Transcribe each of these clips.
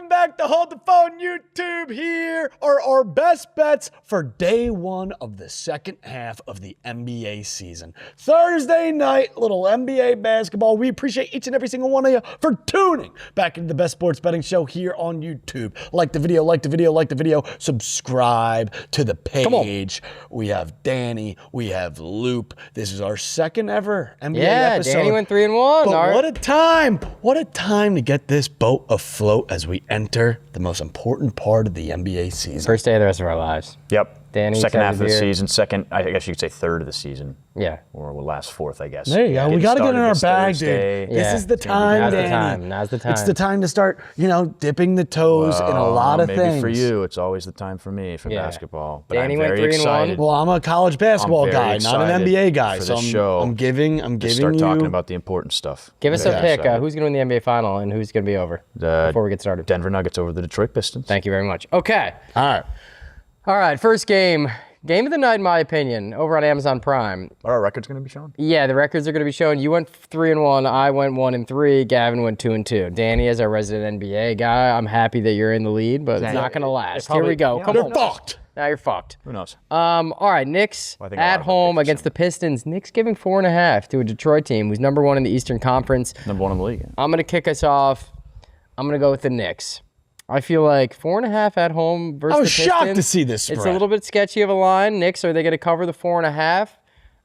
Welcome back to Hold the Phone YouTube. Here are our best bets for day one of the second half of the NBA season. Thursday night, little NBA basketball. We appreciate each and every single one of you for tuning back into the best sports betting show here on YouTube. Like the video, subscribe to the page. We have Danny, we have Loop. This is our second ever NBA episode. Yeah, Danny went 3-1. But what a time. What a time to get this boat afloat as we enter the most important part of the NBA season. First day of the rest of our lives. Yep. Danny, second half of the season. Second, I guess you could say third of the season. Yeah. Or last fourth, I guess. There you go. We got to get in our bag, Thursday. dude. This is the time, Danny. Now's the time. It's the time to start, dipping the toes in a lot of maybe things. For you, it's always the time for me for basketball. But Danny I'm went very 3-1. excited. Well, I'm a college basketball guy, not an NBA guy. For So this show, I'm giving start you talking about the important stuff. Give us a pick. Who's going to win the NBA final and who's going to be over before we get started? Denver Nuggets over the Detroit Pistons. Thank you very much. Okay. All right. First game. Game of the night, in my opinion, over on Amazon Prime. Are our records going to be shown? Yeah, the records are going to be shown. You went 3-1. I went 1-3. Gavin went 2-2. Danny is our resident NBA guy. I'm happy that you're in the lead, but it's not going to last. Here we go. Come on. You're fucked. Now you're fucked. Who knows? All right, Knicks at home against the Pistons. Knicks giving 4.5 to a Detroit team who's number one in the Eastern Conference. Number one in the league. I'm going to kick us off. I'm going to go with the Knicks. I feel like 4.5 at home versus the Pistons. I was shocked to see this spread. It's a little bit sketchy of a line. Knicks, are they going to cover the 4.5?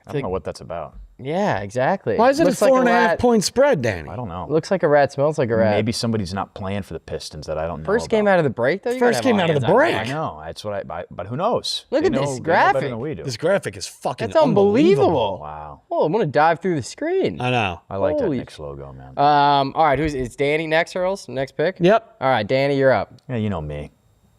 I don't know what that's about. Yeah, exactly. Why is it a 4.5 point spread, Danny? I don't know. Looks like a rat, smells like a rat. Maybe somebody's not playing for the Pistons that I don't know First game out of the break, though? First game out of the break. I know. That's what but who knows? Look at this graphic. Better than we do. This graphic is fucking That's unbelievable. Wow. Oh, I'm going to dive through the screen. I know. I like that Knicks logo, man. All right, it's Danny next, Earls? Next pick? Yep. All right, Danny, you're up. Yeah, you know me.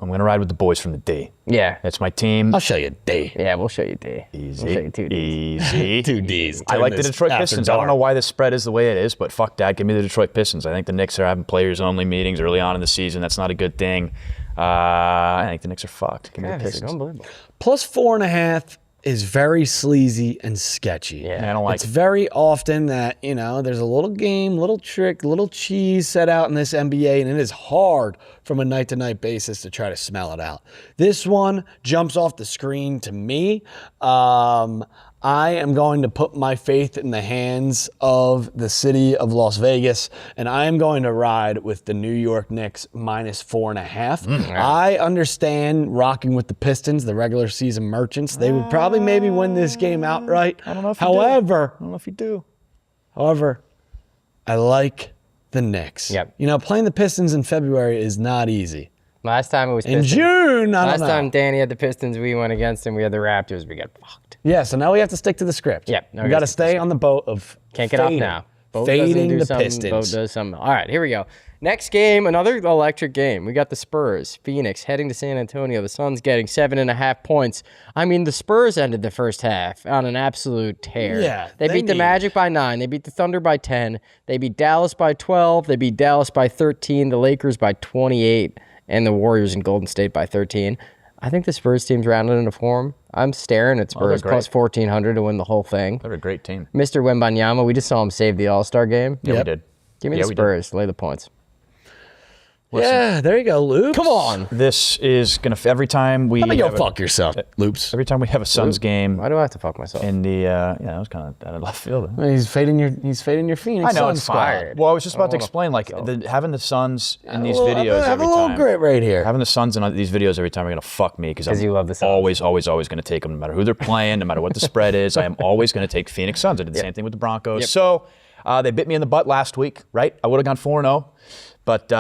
I'm going to ride with the boys from the D. Yeah. That's my team. I'll show you D. Yeah, we'll show you D. Easy. We'll show you 2 Ds. Easy. 2 Ds. I like the Detroit Pistons. I don't know why this spread is the way it is, but fuck that. Give me the Detroit Pistons. I think the Knicks are having players-only meetings early on in the season. That's not a good thing. I think the Knicks are fucked. Give me the Pistons. Unbelievable. Plus 4.5 is very sleazy and sketchy. Yeah, I don't like It's very often that, there's a little game, little trick, little cheese set out in this NBA, and it is hard from a night-to-night basis to try to smell it out. This one jumps off the screen to me. I am going to put my faith in the hands of the city of Las Vegas, and I am going to ride with the New York Knicks minus 4.5. I understand rocking with the Pistons, the regular season merchants. They would probably maybe win this game outright. I don't know if you do. However, I like the Knicks. Yep. Playing the Pistons in February is not easy. Last time it was In Pistons. June, I don't know. Last time Danny had the Pistons, we went against him. We had the Raptors. We got fucked. Yeah, so now we have to stick to the script. Yep, now we we got gotta to stay on the boat of Can't get off now. Boat fading doesn't do the something, Pistons. Boat does something. All right, here we go. Next game, another electric game. We got the Spurs, Phoenix, heading to San Antonio. The Suns getting 7.5 points. I mean, the Spurs ended the first half on an absolute tear. Yeah, they beat the Magic by 9. They beat the Thunder by 10. They beat Dallas by 12. They beat Dallas by 13. The Lakers by 28. And the Warriors and Golden State by 13. I think the Spurs team's rounded into form. I'm staring at Spurs plus 1,400 to win the whole thing. They're a great team. Mr. Wembanyama, we just saw him save the All-Star game. Yeah, we did. Give me the Spurs. Lay the points. Listen, yeah, there you go, Loops. Come on. This is going to, every time we... How about you go fuck yourself, Loops? Every time we have a Suns game... Why do I have to fuck myself? In the, that was kind of out of left field. He's fading your Phoenix I know, Suns it's squad. fired. Well, I was just about to explain, having the Suns in these videos have every a little time. grit right here. Having the Suns in these videos every time are going to fuck me because I'm you love the Suns. always going to take them no matter who they're playing, no matter what the spread is. I am always going to take Phoenix Suns. I did the same thing with the Broncos. So they bit me in the butt last week, right? I would have gone 4-0. But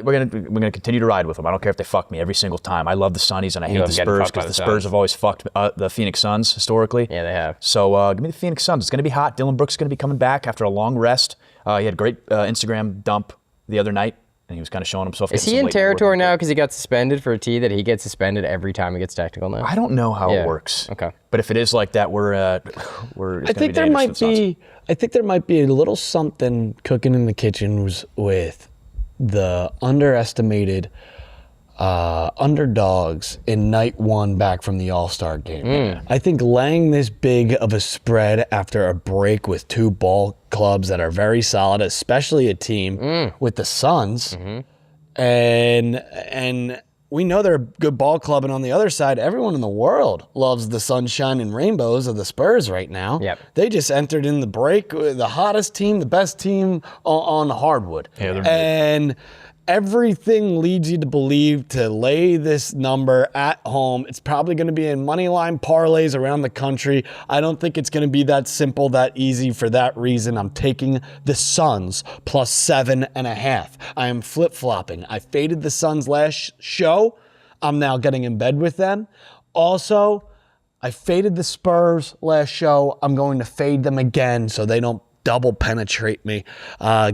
we're gonna continue to ride with them. I don't care if they fuck me every single time. I love the Sunnies and I hate the Spurs because the Spurs have always fucked the Phoenix Suns historically. Yeah, they have. So give me the Phoenix Suns. It's gonna be hot. Dylan Brooks is gonna be coming back after a long rest. He had a great Instagram dump the other night, and he was kind of showing himself. Is he in territory now because he got suspended for a T that he gets suspended every time he gets technical now? I don't know how it works. Okay. But if it is like that, I think there might be a little something cooking in the kitchen with the underestimated underdogs in night one back from the All-Star game. I think laying this big of a spread after a break with two ball clubs that are very solid, especially a team with the Suns, And we know they're a good ball club, and on the other side, everyone in the world loves the sunshine and rainbows of the Spurs right now. Yep. They just entered in the break, the hottest team, the best team on the hardwood. Yeah, and everything leads you to believe to lay this number at home. It's probably going to be in money line parlays around the country. I don't think it's going to be that simple, that easy. For that reason, I'm taking the Suns plus 7.5. I am flip-flopping. I faded the Suns last show. I'm now getting in bed with them. Also, I faded the Spurs last show. I'm going to fade them again so they don't double penetrate me.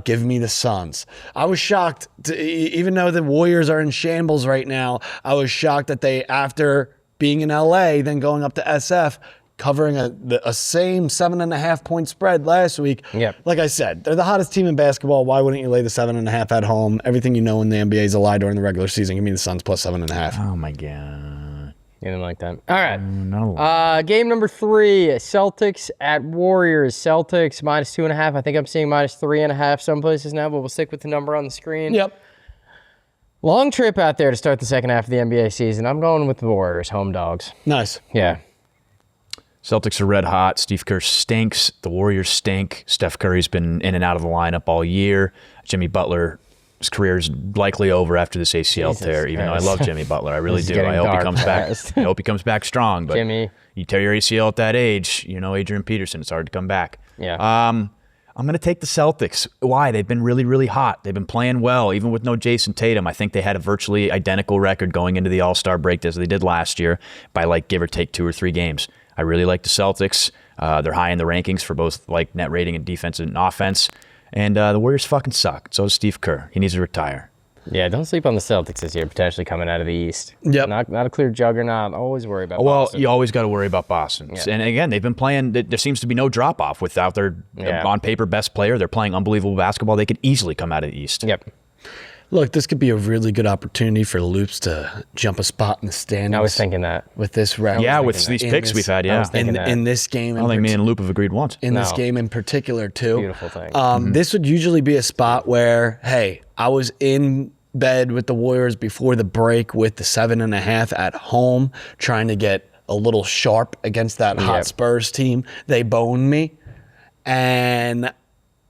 Give me the Suns. I was shocked, even though the Warriors are in shambles right now, I was shocked that they, after being in LA, then going up to SF, covering a same 7.5 point spread last week. Yep. Like I said, they're the hottest team in basketball. Why wouldn't you lay the 7.5 at home? Everything you know in the NBA is a lie during the regular season. Give me the Suns plus 7.5. Oh my God. You didn't like that. All right. No. Game number 3, Celtics at Warriors. Celtics minus 2.5. I think I'm seeing minus 3.5 some places now, but we'll stick with the number on the screen. Yep. Long trip out there to start the second half of the NBA season. I'm going with the Warriors, home dogs. Nice. Yeah. Celtics are red hot. Steve Kerr stinks. The Warriors stink. Steph Curry's been in and out of the lineup all year. Jimmy Butler's career is likely over after this ACL tear, even though I love Jimmy Butler. I really do. I hope he comes back. I hope he comes back strong. But Jimmy. You tear your ACL at that age, you know, Adrian Peterson, it's hard to come back. Yeah. I'm going to take the Celtics. Why? They've been really, really hot. They've been playing well, even with no Jason Tatum. I think they had a virtually identical record going into the All-Star break as they did last year by, like, give or take 2 or 3 games. I really like the Celtics. They're high in the rankings for both, like, net rating and defense and offense. And the Warriors fucking suck. So does Steve Kerr. He needs to retire. Yeah, don't sleep on the Celtics this year, potentially coming out of the East. Yep. Not a clear juggernaut. Always worry about Well, Boston. you always got to worry about Boston. Yeah. And again, they've been playing, there seems to be no drop-off without their, on paper, best player. They're playing unbelievable basketball. They could easily come out of the East. Yep. Look, this could be a really good opportunity for Loops to jump a spot in the standings. I was thinking that. With this round. Yeah, with these picks we've had, yeah. In this game. I don't think me and Loop have agreed once. In this game in particular, too. Beautiful thing. This would usually be a spot where, hey, I was in bed with the Warriors before the break with the 7.5 at home, trying to get a little sharp against that hot Spurs team. They boned me. And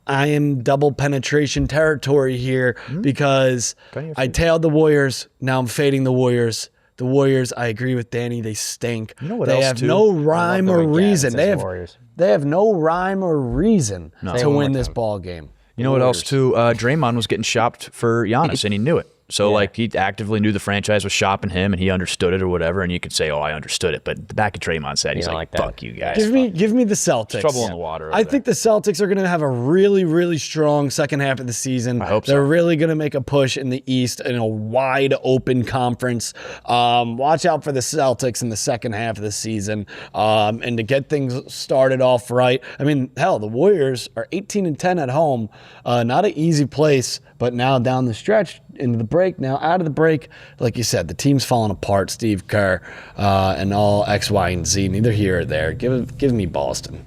I am double penetration territory here because I tailed the Warriors. Now I'm fading the Warriors. The Warriors, I agree with Danny, they stink. You know what they else, have too? no rhyme or reason. They Warriors. have no rhyme or reason Say to one win more this time. ball game. You know what else, too? Draymond was getting shopped for Giannis, and he knew it. So, like, he actively knew the franchise was shopping him, and he understood it or whatever, and you could say, oh, I understood it. But the back of Draymond's head, he's don't like, like that. fuck you guys. Give me the Celtics. Trouble in the water. I think the Celtics are going to have a really, really strong second half of the season. I hope so. They're really going to make a push in the East in a wide open conference. Watch out for the Celtics in the second half of the season. And to get things started off right. I mean, hell, the Warriors are 18-10 at home. Not an easy place, but now down the stretch into the break, now out of the break, like you said, the team's falling apart. Steve Kerr and all X, Y, and Z, neither here or there. Give me Boston.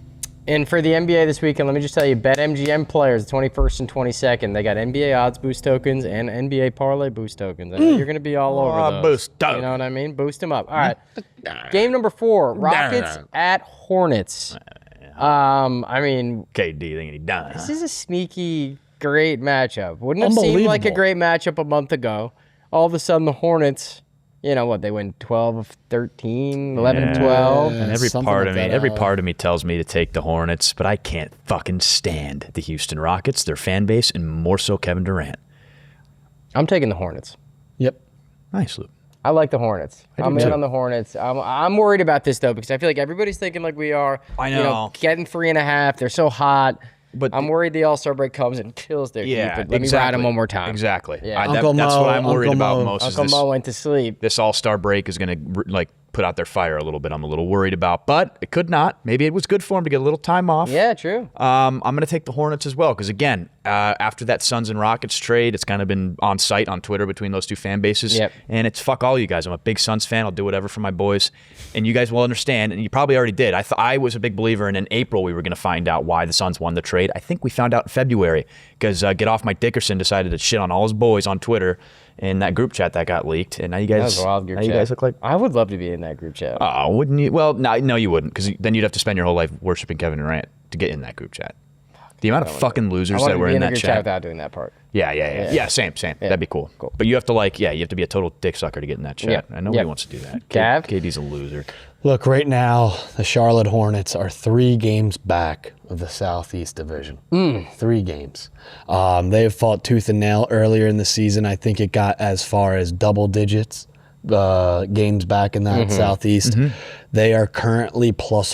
And for the NBA this weekend, let me just tell you, BetMGM players, 21st and 22nd, they got NBA odds boost tokens and NBA parlay boost tokens. I know you're going to be all over those. Boost You know what I mean? Boost them up. All right. Game number 4, Rockets at Hornets. I mean, KD thinking he done. this is a sneaky, great matchup. Wouldn't have seemed like a Unbelievable. great matchup a month ago. All of a sudden, the Hornets, you know what, they win 12 of 13, 11 of 12. And every Something part like of me, that, every part of me tells me to take the Hornets, but I can't fucking stand the Houston Rockets, their fan base, and more so Kevin Durant. I'm taking the Hornets. Yep. Nice, Luke. I like the Hornets. I'm in too. on the Hornets. I'm worried about this, though, because I feel like everybody's thinking like we are. I You know, know. getting 3.5. They're so hot. But I'm worried the All-Star break comes and kills their Yeah, keep. But let me ride them one more time. Exactly. Yeah. That's Uncle what Mo, I'm worried Uncle about Mo. most. Uncle is Mo went to sleep. this All-Star break is going to like put out their fire a little bit. I'm a little worried about, but it could not. Maybe it was good for him to get a little time off. Yeah, true. I'm going to take the Hornets as well because, again, after that Suns and Rockets trade, it's kind of been on site on Twitter between those two fan bases. Yep. And it's fuck all you guys. I'm a big Suns fan. I'll do whatever for my boys. And you guys will understand, and you probably already did. I was a big believer, and in April we were going to find out why the Suns won the trade. I think we found out in February because Get Off My Dickerson decided to shit on all his boys on Twitter in that group chat that got leaked, and now you That guys, was a wild group now chat. you guys look like. I would love to be in that group chat. Oh, wouldn't you? Well, no, you wouldn't, because then you'd have to spend your whole life worshiping Kevin Durant to get in that group chat. The amount of fucking losers that were in that group chat. without doing that part. Yeah. Same. That'd be cool. But you have to you have to be a total dick sucker to get in that chat. Yep. And nobody Yep. wants to do that. Cav? KD's a loser. Look, right now, the Charlotte Hornets are 3 games back of the Southeast Division. 3 games. They have fought tooth and nail earlier in the season. I think it got as far as double digits games back in that Southeast. They are currently plus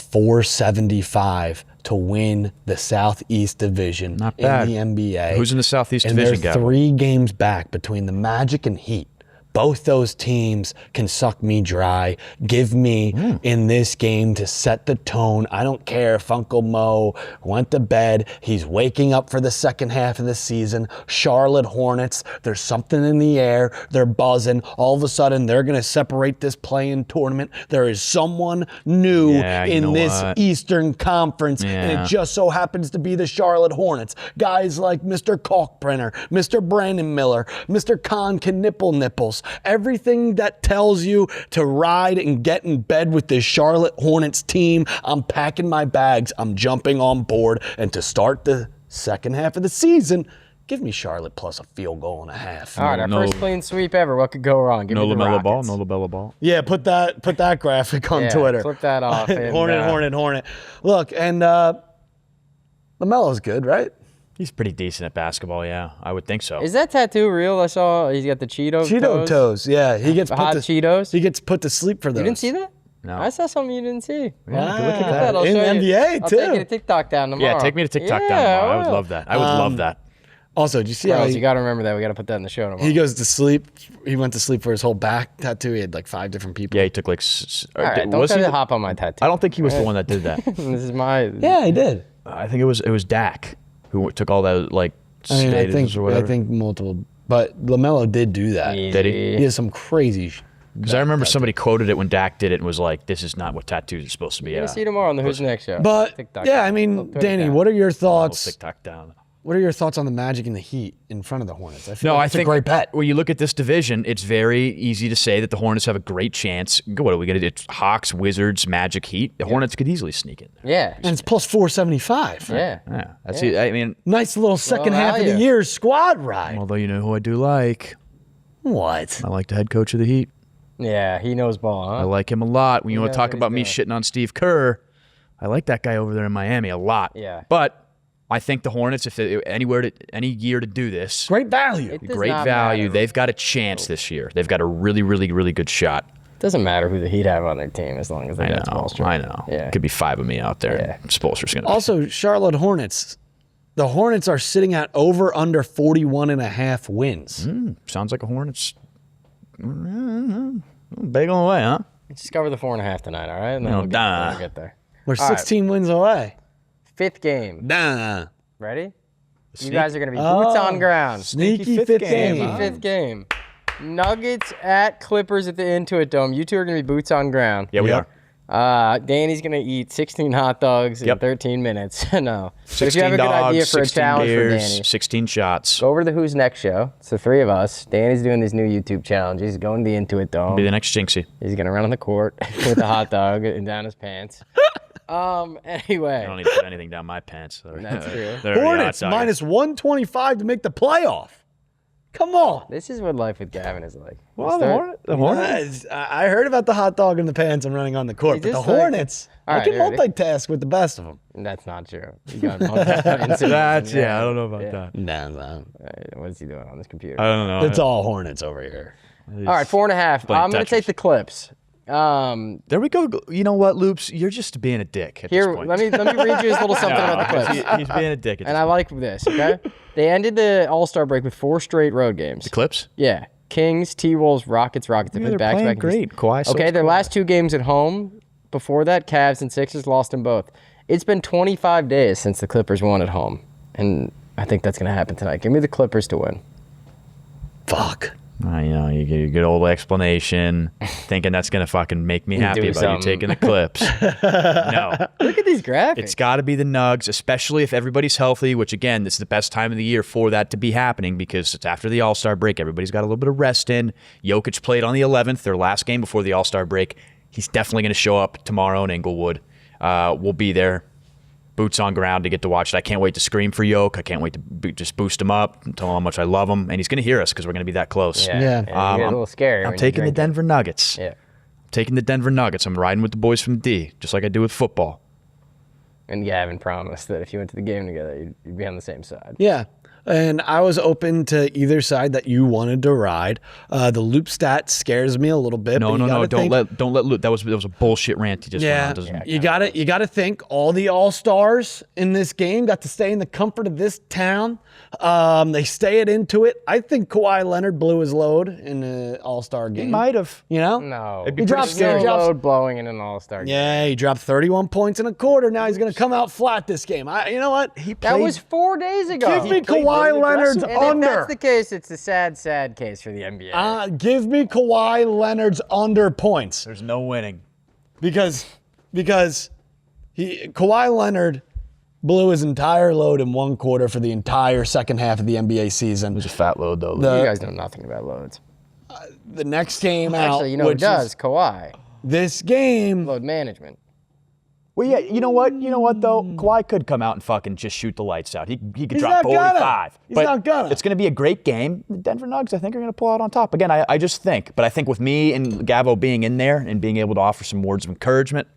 475 to win the Southeast Division Not bad. in the NBA. Who's in the Southeast and Division, they're Gavin? 3 games back between the Magic and Heat. Both those teams can suck me dry. Give me in this game to set the tone. I don't care if Uncle Mo went to bed. He's waking up for the second half of the season. Charlotte Hornets, there's something in the air. They're buzzing. All of a sudden, they're going to separate this play-in tournament. There is someone new in this Eastern Conference, and it just so happens to be the Charlotte Hornets. Guys like Mr. Kalkbrenner, Mr. Brandon Miller, Mr. Khan can nipple nipples. Everything that tells you to ride and get in bed with this Charlotte Hornets team, I'm packing my bags. I'm jumping on board. And to start the second half of the season, give me Charlotte plus a field goal and a half. All right, our first clean sweep ever. What could go wrong? Give No me the LaMelo Ball. Rockets. No LaMelo Ball. Yeah, put that graphic on Twitter. Clip that off. And, Hornet. Look, and LaMelo's good, right? He's pretty decent at basketball, yeah. I would think so. Is that tattoo real? I saw he's got the Cheeto toes. Yeah, he gets hot Cheetos. He gets put to sleep for those. You didn't see that? No. I saw something you didn't see. Yeah, look at that. I'll in show the you. NBA I'll too. take you to TikTok down tomorrow. Yeah, take me to TikTok down tomorrow. I would love that. I would love that. Also, did you see how Girls, you got to remember that. We got to put that in the show tomorrow. he goes to sleep? He went to sleep for his whole back tattoo. He had like 5 different people. Yeah, he took like. All right, don't try to hop on my tattoo. I don't think he was the one that did that. This is my. Yeah, he did. I think it was Dak who took all that like I status or whatever. think multiple, but LaMelo did do that. Did he? He has some crazy. Because I remember somebody quoted it when Dak did it and was like, "This is not what tattoos are supposed to be." You're gonna see tomorrow on the Who's Next show. But TikTok yeah, down. I mean, Put it Danny, down. what are your thoughts? TikTok down. What are your thoughts on the Magic and the Heat in front of the Hornets? I feel No, like I it's think a great bet. when you look at this division, it's very easy to say that the Hornets have a great chance. What are we going to do? It's Hawks, Wizards, Magic, Heat. The Hornets could easily sneak in there. Yeah. And it's plus 475. Yeah. Yeah, that's it. I mean, Nice little second Well, half of the value. year squad ride. although you know who I do like. What? I like the head coach of the Heat. Yeah, he knows ball, I huh? like him a lot. When you want knows to talk what about me he's shitting on Steve Kerr, I like that guy over there in Miami a lot. Yeah. But I think the Hornets, if they, any year to do this, Great value. It does great not value. matter. They've got a chance this year. They've got a really, really, really good shot. Doesn't matter who the Heat have on their team as long as they I got know. Spolstra. I know. Yeah. Could be 5 of me out there. Yeah. Spolster's going to. Also, Charlotte Hornets. The Hornets are sitting at over under 41 and a half wins. Sounds like a Hornets. Big on the way, huh? Just cover the 4.5 tonight, all right? And then No, we'll duh. get there. We're All right. 16 wins away. 5th game. Nah. Ready? You guys are going to be boots on ground. Sneaky fifth fifth game, game. huh? 5th game. Nuggets at Clippers at the Intuit Dome. You two are going to be boots on ground. Yeah, we Yep. are. Danny's going to eat 16 hot dogs in Yep. 13 minutes. No. But if 16 you have a good dogs, idea for a 16 challenge for beers, Danny, 16 shots. go over to the Who's Next show. It's the 3 of us. Danny's doing these new YouTube challenges. He's going to the Intuit Dome. Be the next Jinxie. He's going to run on the court with a hot dog and down his pants. Anyway. I don't need to put anything down my pants. That's true. They're already Hornets hot dogging. minus 125 to make the playoff. Come on. This is what life with Gavin is like. Well, the Hornets. I heard about the hot dog in the pants and running on the court, but the just like- Hornets, All I right, can you ready? multitask with the best of them. That's not true. You got multiple That's, yeah, I don't know about Yeah. that. No. What is he doing on this computer? I don't know. It's all Hornets over here. All right, 4.5. Playing I'm going to take Tetris. the Clips. There we go. You know what, Loops? You're just being a dick at Here, this point. let me read you a little something about the Clips. He's being a dick at And this I like this, okay? They ended the All-Star break with 4 straight road games. Clips? Yeah. Kings, T-Wolves, Rockets. They Yeah, played they're back-to-back. playing great. Kawhi Okay, sucks. their last 2 games at home. Before that, Cavs and Sixers lost them both. It's been 25 days since the Clippers won at home. And I think that's going to happen tonight. Give me the Clippers to win. Fuck. You get a good old explanation, thinking that's going to fucking make me happy about you taking the Clips. No. Look at these graphics. It's got to be the Nugs, especially if everybody's healthy, which, again, this is the best time of the year for that to be happening because it's after the All-Star break. Everybody's got a little bit of rest in. Jokic played on the 11th, their last game before the All-Star break. He's definitely going to show up tomorrow in Inglewood. We'll be there. Boots on ground to get to watch it. I can't wait to scream for Yoke. I can't wait to just boost him up and tell him how much I love him. And he's going to hear us because we're going to be that close. Yeah. It's a little scary. I'm taking the Denver Nuggets. Yeah. I'm taking the Denver Nuggets. I'm riding with the boys from D, just like I do with football. And Gavin promised that if you went to the game together, you'd be on the same side. Yeah. And I was open to either side that you wanted to ride. The loop stat scares me a little bit. No. Don't let loop. That was a bullshit rant he just went on. You got to think all the All-Stars in this game got to stay in the comfort of this town. They stayed into it. I think Kawhi Leonard blew his load in an All-Star game. He might have. You know? No. It'd be He pretty dropped scary. no load blowing in an All-Star game. Yeah, he dropped 31 points in a quarter. Now he's going to come out flat this game. You know what? That was 4 days ago. Give me Kawhi Leonard's and under. If that's the case, it's a sad, sad case for the NBA. Give me Kawhi Leonard's under points There's no winning. because Kawhi Leonard blew his entire load in one quarter for the entire second half of the NBA season. It was a fat load, though. You guys know nothing about loads. The next game out, Actually, you know who which does? is Kawhi. this game. Load management. Well, yeah, you know what, though? Kawhi could come out and fucking just shoot the lights out. He could He's drop not gonna. 45. He's but not gonna. It's going to be a great game. The Denver Nuggets, I think, are going to pull out on top. Again, I just think. But I think with me and Gavo being in there and being able to offer some words of encouragement.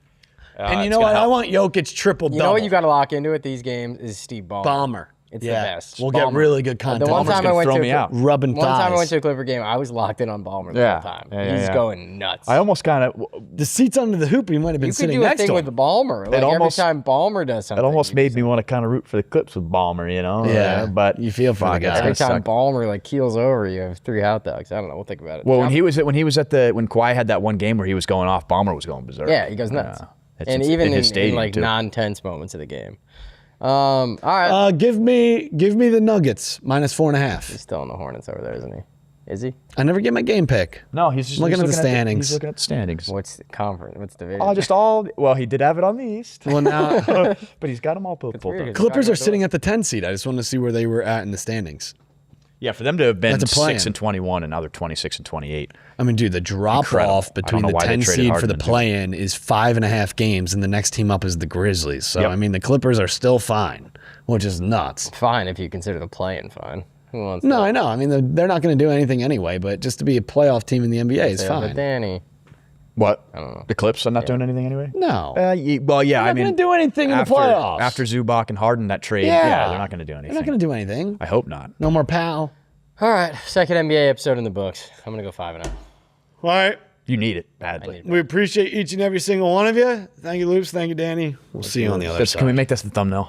And you know what? I want Jokic triple-double. You know what you got to lock into with these games is Steve Ballmer. Ballmer. It's the best. We'll get really good content. The one time I gonna went throw to me out. Rubbing One time I thighs. went to a Clipper game, I was locked in on Ballmer the whole time. He's going nuts. I almost kind of. The seats under the hoop, he might have been You could sitting do a next thing to with him. Ballmer. Like almost- every time Ballmer does something. It almost made me want to kind of root for the Clips with Ballmer, Yeah, but you feel for the guy. Every time suck. Ballmer like keels over, you have 3 hot dogs. I don't know. We'll think about it. Well, when Kawhi had that one game where he was going off, Ballmer was going berserk. Yeah, he goes nuts. It's And in even his in stadium, like too. non-tense moments of the game. All right. Give me the Nuggets -4.5. He's still in the Hornets over there, isn't he? Is he? I never get my game pick. No, he's just Looking at the standings. He's looking at the standings. What's the conference? What's division? Well, he did have it on the East, Well, now but he's got them all pulled weird. up. Clippers are sitting at the 10 seed. I just wanted to see where they were at in the standings. Yeah, for them to have been That's a play-in. 6-21 and now they're 26-28. I mean, dude, the drop Incredible. off I between don't know the why they 10 traded seed for the Harden, too. play-in is 5.5 games, and the next team up is the Grizzlies. So, Yep. I mean, the Clippers are still fine, which is nuts. Fine if you consider the play-in fine. Who wants No, that? I know. I mean, they're not going to do anything anyway, but just to be a playoff team in the NBA is Yeah, fine. but Danny. What? I don't know. The Clips are not doing anything anyway? No. Well, yeah, They're not going to do anything in the playoffs. After Zubac and Harden, that trade, yeah, they're not going to do anything. They're not going to do anything. I hope not. No more pal. All right, second NBA episode in the books. I'm gonna go 5-0. All right. You need it badly. We appreciate each and every single one of you. Thank you, Loops. Thank you, Danny. We'll see you on the other side. Can we make this the thumbnail?